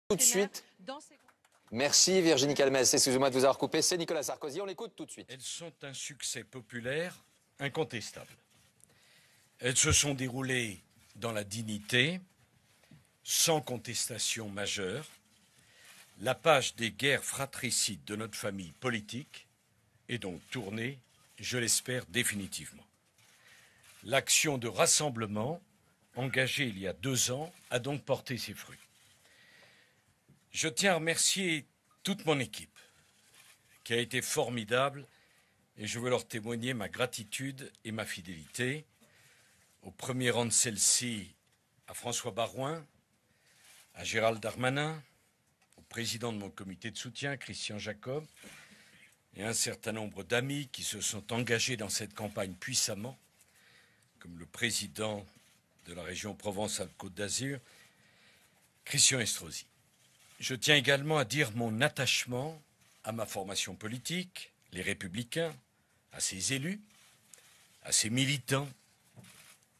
Tout de suite. Merci Virginie Calmès. Excusez-moi de vous avoir coupé. C'est Nicolas Sarkozy. On l'écoute tout de suite. Elles sont un succès populaire incontestable. Elles se sont déroulées dans la dignité, sans contestation majeure. La page des guerres fratricides de notre famille politique est donc tournée, je l'espère définitivement. L'action de rassemblement engagée il y a 2 ans a donc porté ses fruits. Je tiens à remercier toute mon équipe, qui a été formidable, et je veux leur témoigner ma gratitude et ma fidélité. Au premier rang de celle-ci, à François Baroin, à Gérald Darmanin, au président de mon comité de soutien, Christian Jacob, et un certain nombre d'amis qui se sont engagés dans cette campagne puissamment, comme le président de la région Provence-Alpes-Côte d'Azur, Christian Estrosi. Je tiens également à dire mon attachement à ma formation politique, les Républicains, à ses élus, à ses militants,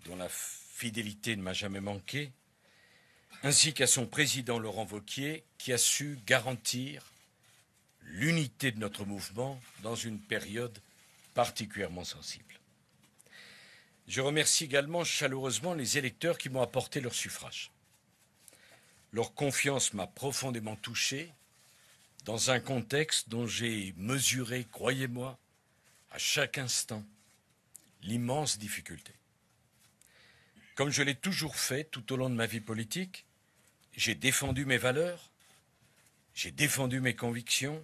dont la fidélité ne m'a jamais manqué, ainsi qu'à son président Laurent Wauquiez, qui a su garantir l'unité de notre mouvement dans une période particulièrement sensible. Je remercie également chaleureusement les électeurs qui m'ont apporté leur suffrage. Leur confiance m'a profondément touché dans un contexte dont j'ai mesuré, croyez-moi, à chaque instant, l'immense difficulté. Comme je l'ai toujours fait tout au long de ma vie politique, j'ai défendu mes valeurs, j'ai défendu mes convictions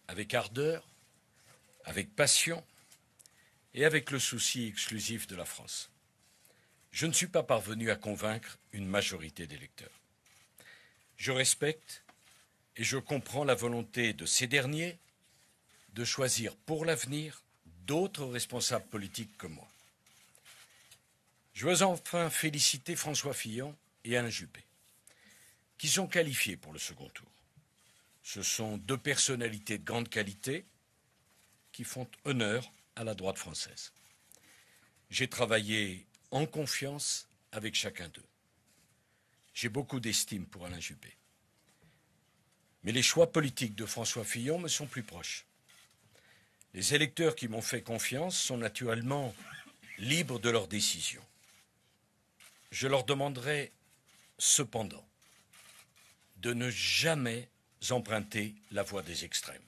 avec ardeur, avec passion et avec le souci exclusif de la France. Je ne suis pas parvenu à convaincre une majorité d'électeurs. Je respecte et je comprends la volonté de ces derniers de choisir pour l'avenir d'autres responsables politiques que moi. Je veux enfin féliciter François Fillon et Alain Juppé, qui sont qualifiés pour le second tour. Ce sont 2 personnalités de grande qualité qui font honneur à la droite française. J'ai travaillé en confiance avec chacun d'eux. J'ai beaucoup d'estime pour Alain Juppé. Mais les choix politiques de François Fillon me sont plus proches. Les électeurs qui m'ont fait confiance sont naturellement libres de leurs décisions. Je leur demanderai cependant de ne jamais emprunter la voie des extrêmes.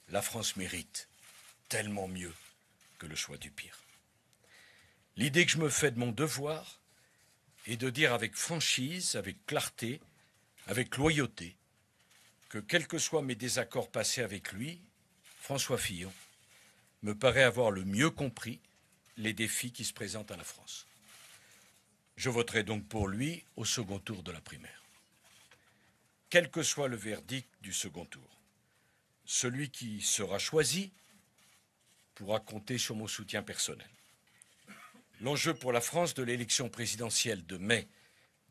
La France mérite tellement mieux que le choix du pire. L'idée que je me fais de mon devoir est de dire avec franchise, avec clarté, avec loyauté, que quels que soient mes désaccords passés avec lui, François Fillon me paraît avoir le mieux compris les défis qui se présentent à la France. Je voterai donc pour lui au second tour de la primaire. Quel que soit le verdict du second tour, celui qui sera choisi pourra compter sur mon soutien personnel. L'enjeu pour la France de l'élection présidentielle de mai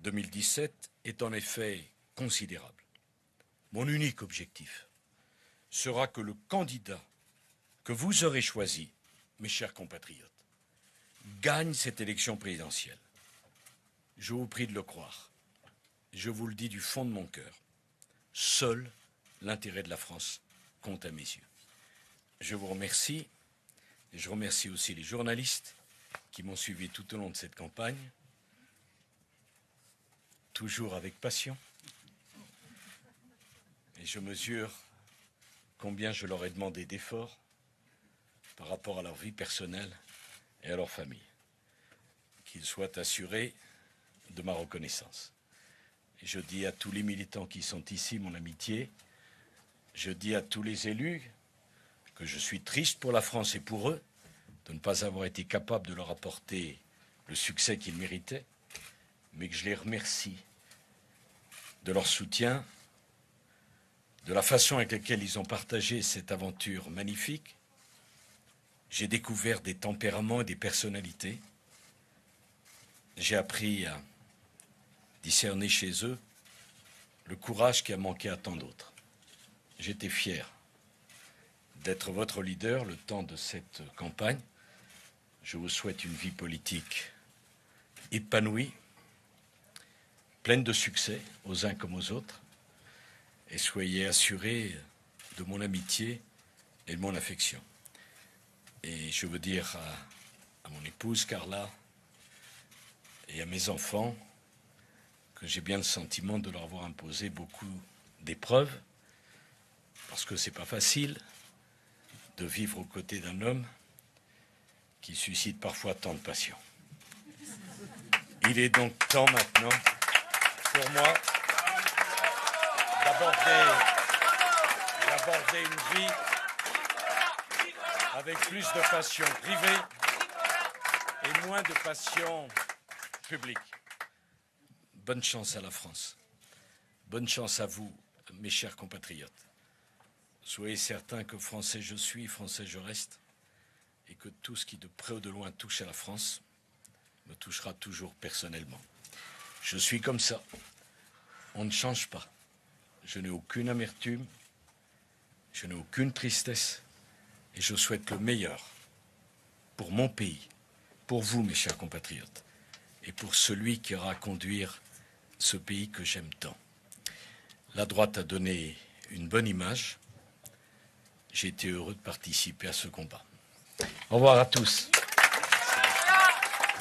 2017 est en effet considérable. Mon unique objectif sera que le candidat que vous aurez choisi, mes chers compatriotes, gagne cette élection présidentielle. Je vous prie de le croire. Je vous le dis du fond de mon cœur. Seul l'intérêt de la France compte à mes yeux. Je vous remercie et je remercie aussi les journalistes qui m'ont suivi tout au long de cette campagne, toujours avec passion. Et je mesure combien je leur ai demandé d'efforts par rapport à leur vie personnelle et à leur famille. Qu'ils soient assurés de ma reconnaissance. Et je dis à tous les militants qui sont ici mon amitié, je dis à tous les élus que je suis triste pour la France et pour eux de ne pas avoir été capable de leur apporter le succès qu'ils méritaient, mais que je les remercie de leur soutien, de la façon avec laquelle ils ont partagé cette aventure magnifique. J'ai découvert des tempéraments et des personnalités. J'ai appris à discerner chez eux le courage qui a manqué à tant d'autres. J'étais fier d'être votre leader le temps de cette campagne. Je vous souhaite une vie politique épanouie, pleine de succès aux uns comme aux autres. et soyez assurés de mon amitié et de mon affection. Et je veux dire à mon épouse Carla et à mes enfants que j'ai bien le sentiment de leur avoir imposé beaucoup d'épreuves, parce que c'est pas facile de vivre aux côtés d'un homme qui suscite parfois tant de passion. Il est donc temps maintenant pour moi d'aborder une vie avec plus de passion privée et moins de passion publique. Bonne chance à la France. Bonne chance à vous, mes chers compatriotes. Soyez certains que français je suis, français je reste, et que tout ce qui de près ou de loin touche à la France me touchera toujours personnellement. Je suis comme ça. On ne change pas. Je n'ai aucune amertume, je n'ai aucune tristesse, et je souhaite le meilleur pour mon pays, pour vous, mes chers compatriotes, et pour celui qui aura à conduire ce pays que j'aime tant. La droite a donné une bonne image. J'ai été heureux de participer à ce combat. Au revoir à tous.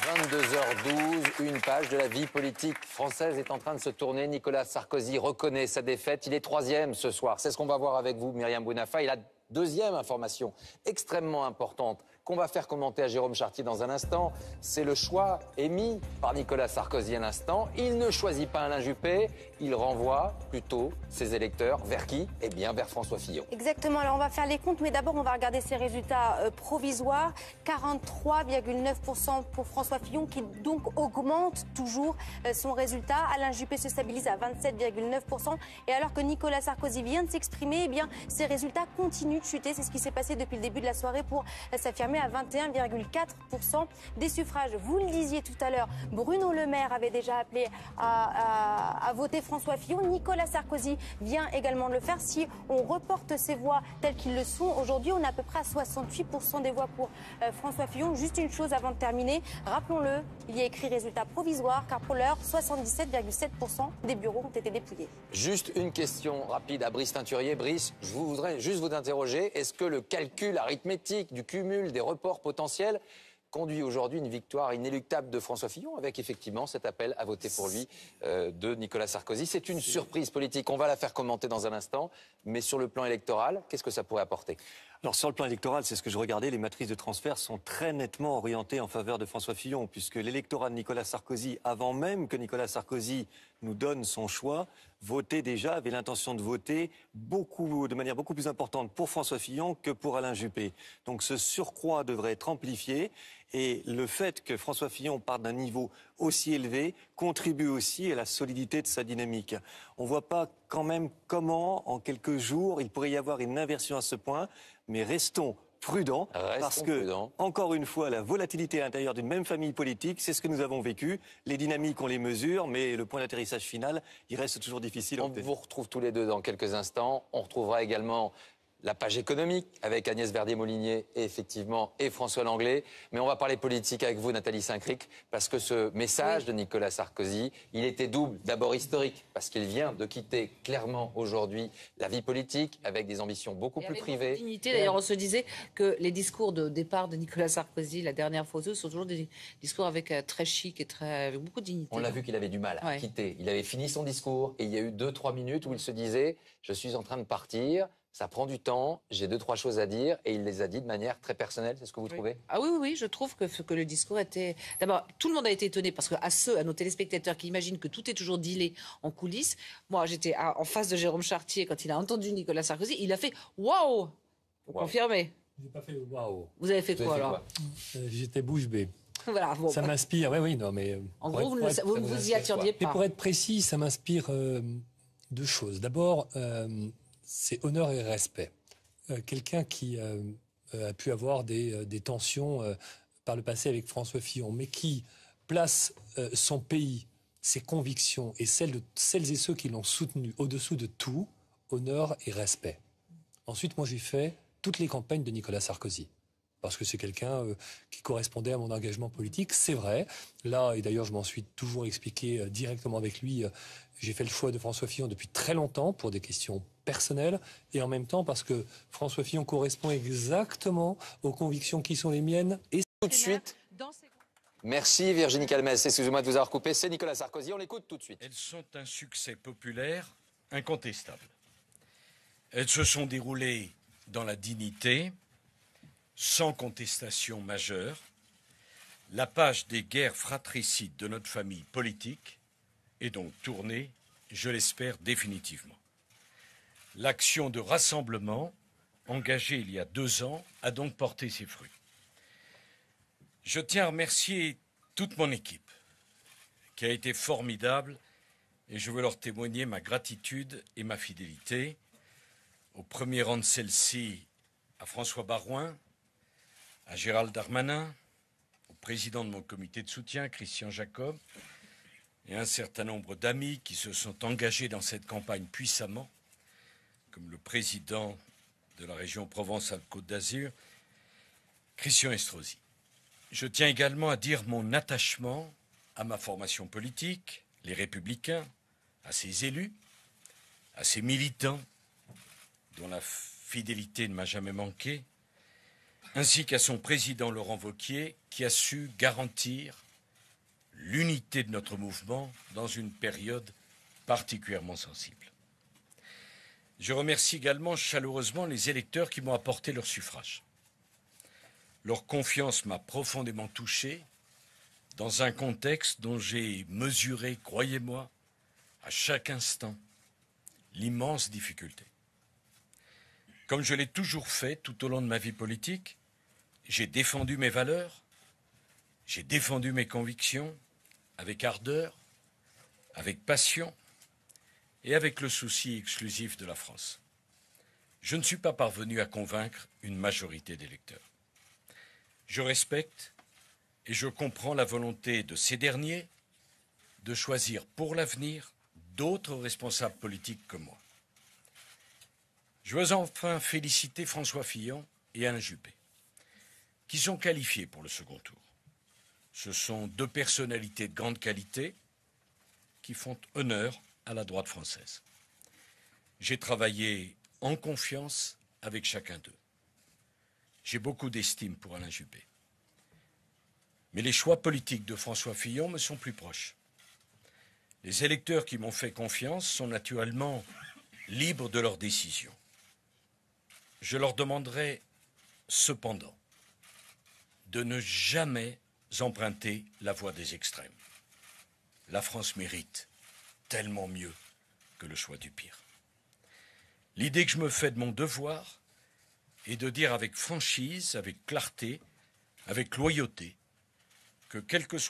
22h12, une page de la vie politique française est en train de se tourner. Nicolas Sarkozy reconnaît sa défaite. Il est troisième ce soir. C'est ce qu'on va voir avec vous, Myriam Bounafa. Et la deuxième information extrêmement importante qu'on va faire commenter à Jérôme Chartier dans un instant, c'est le choix émis par Nicolas Sarkozy à l'instant. Il ne choisit pas Alain Juppé, il renvoie plutôt ses électeurs vers qui? Eh bien, vers François Fillon. Exactement, alors on va faire les comptes, mais d'abord on va regarder ses résultats provisoires. 43,9% pour François Fillon, qui donc augmente toujours son résultat. Alain Juppé se stabilise à 27,9%. Et alors que Nicolas Sarkozy vient de s'exprimer, eh bien, ses résultats continuent de chuter. C'est ce qui s'est passé depuis le début de la soirée pour s'affirmer à 21,4% des suffrages. Vous le disiez tout à l'heure, Bruno Le Maire avait déjà appelé à voter François Fillon. Nicolas Sarkozy vient également de le faire. Si on reporte ces voix telles qu'ils le sont aujourd'hui, on est à peu près à 68% des voix pour François Fillon. Juste une chose avant de terminer, rappelons-le, il y a écrit résultat provisoire, car pour l'heure, 77,7% des bureaux ont été dépouillés. Juste une question rapide à Brice Teinturier. Brice, je voudrais juste vous interroger. Est-ce que le calcul arithmétique du cumul des reports potentiels conduit aujourd'hui une victoire inéluctable de François Fillon, avec effectivement cet appel à voter pour lui de Nicolas Sarkozy? C'est une surprise politique. On va la faire commenter dans un instant. Mais sur le plan électoral, qu'est-ce que ça pourrait apporter? Alors sur le plan électoral, c'est ce que je regardais, les matrices de transfert sont très nettement orientées en faveur de François Fillon, puisque l'électorat de Nicolas Sarkozy, avant même que Nicolas Sarkozy nous donne son choix, votait déjà, avait l'intention de voter de manière beaucoup plus importante pour François Fillon que pour Alain Juppé. Donc ce surcroît devrait être amplifié, et le fait que François Fillon parte d'un niveau aussi élevé contribue aussi à la solidité de sa dynamique. On ne voit pas quand même comment, en quelques jours, il pourrait y avoir une inversion à ce point, mais restons prudents, parce que, encore une fois, la volatilité à l'intérieur d'une même famille politique, c'est ce que nous avons vécu. Les dynamiques, on les mesure, mais le point d'atterrissage final, il reste toujours difficile. On vous retrouve tous les deux dans quelques instants. On retrouvera également la page économique avec Agnès Verdier-Molinier et François Langlais. Mais on va parler politique avec vous, Nathalie Saint-Cric, parce que ce message de Nicolas Sarkozy, il était double. D'abord historique, parce qu'il vient de quitter clairement aujourd'hui la vie politique avec des ambitions beaucoup plus privées. Dignité. D'ailleurs, on se disait que les discours de départ de Nicolas Sarkozy, la dernière fois, sont toujours des discours avec très chic et avec beaucoup de dignité. On l'a vu qu'il avait du mal à quitter. Il avait fini son discours et il y a eu 2-3 minutes où il se disait « Je suis en train de partir ». Ça prend du temps, j'ai 2-3 choses à dire, et il les a dit de manière très personnelle, c'est ce que vous trouvez? Ah oui, je trouve que le discours était... D'abord, tout le monde a été étonné, parce à nos téléspectateurs qui imaginent que tout est toujours dealé en coulisses, moi j'étais en face de Jérôme Chartier quand il a entendu Nicolas Sarkozy, il a fait « Waouh !» Vous confirmez? Je n'ai pas fait waouh. Vous avez fait quoi alors? J'étais bouche bée. Voilà, bon, ça m'inspire, oui, non mais... En gros, vous ne vous y attendiez pas. Mais pour être précis, ça m'inspire deux choses. D'abord, c'est honneur et respect. Quelqu'un qui a pu avoir des tensions par le passé avec François Fillon, mais qui place son pays, ses convictions et celles de celles et ceux qui l'ont soutenu au-dessous de tout, honneur et respect. Ensuite, moi j'ai fait toutes les campagnes de Nicolas Sarkozy. parce que c'est quelqu'un qui correspondait à mon engagement politique, c'est vrai. Là, et d'ailleurs je m'en suis toujours expliqué directement avec lui, j'ai fait le choix de François Fillon depuis très longtemps pour des questions personnelles, et en même temps parce que François Fillon correspond exactement aux convictions qui sont les miennes. Et Tout de suite. Merci Virginie Calmès, excusez-moi de vous avoir coupé, c'est Nicolas Sarkozy, on l'écoute tout de suite. Elles sont un succès populaire incontestable. Elles se sont déroulées dans la dignité, sans contestation majeure. La page des guerres fratricides de notre famille politique est donc tournée, je l'espère définitivement. L'action de rassemblement, engagée il y a 2 ans, a donc porté ses fruits. Je tiens à remercier toute mon équipe, qui a été formidable, et je veux leur témoigner ma gratitude et ma fidélité. Au premier rang de celle-ci, à François Baroin, à Gérald Darmanin, au président de mon comité de soutien, Christian Jacob, et un certain nombre d'amis qui se sont engagés dans cette campagne puissamment, comme le président de la région Provence-Alpes-Côte d'Azur, Christian Estrosi. Je tiens également à dire mon attachement à ma formation politique, les Républicains, à ses élus, à ses militants, dont la fidélité ne m'a jamais manqué, ainsi qu'à son président Laurent Wauquiez, qui a su garantir l'unité de notre mouvement dans une période particulièrement sensible. Je remercie également chaleureusement les électeurs qui m'ont apporté leur suffrage. Leur confiance m'a profondément touché dans un contexte dont j'ai mesuré, croyez-moi, à chaque instant, l'immense difficulté. Comme je l'ai toujours fait tout au long de ma vie politique, j'ai défendu mes valeurs, j'ai défendu mes convictions avec ardeur, avec passion et avec le souci exclusif de la France. Je ne suis pas parvenu à convaincre une majorité d'électeurs. Je respecte et je comprends la volonté de ces derniers de choisir pour l'avenir d'autres responsables politiques que moi. Je veux enfin féliciter François Fillon et Alain Juppé, qui sont qualifiés pour le second tour. Ce sont 2 personnalités de grande qualité qui font honneur à la droite française. J'ai travaillé en confiance avec chacun d'eux. J'ai beaucoup d'estime pour Alain Juppé. Mais les choix politiques de François Fillon me sont plus proches. Les électeurs qui m'ont fait confiance sont naturellement libres de leurs décisions. Je leur demanderai cependant de ne jamais emprunter la voie des extrêmes. La France mérite tellement mieux que le choix du pire. L'idée que je me fais de mon devoir est de dire avec franchise, avec clarté, avec loyauté, que quel que soit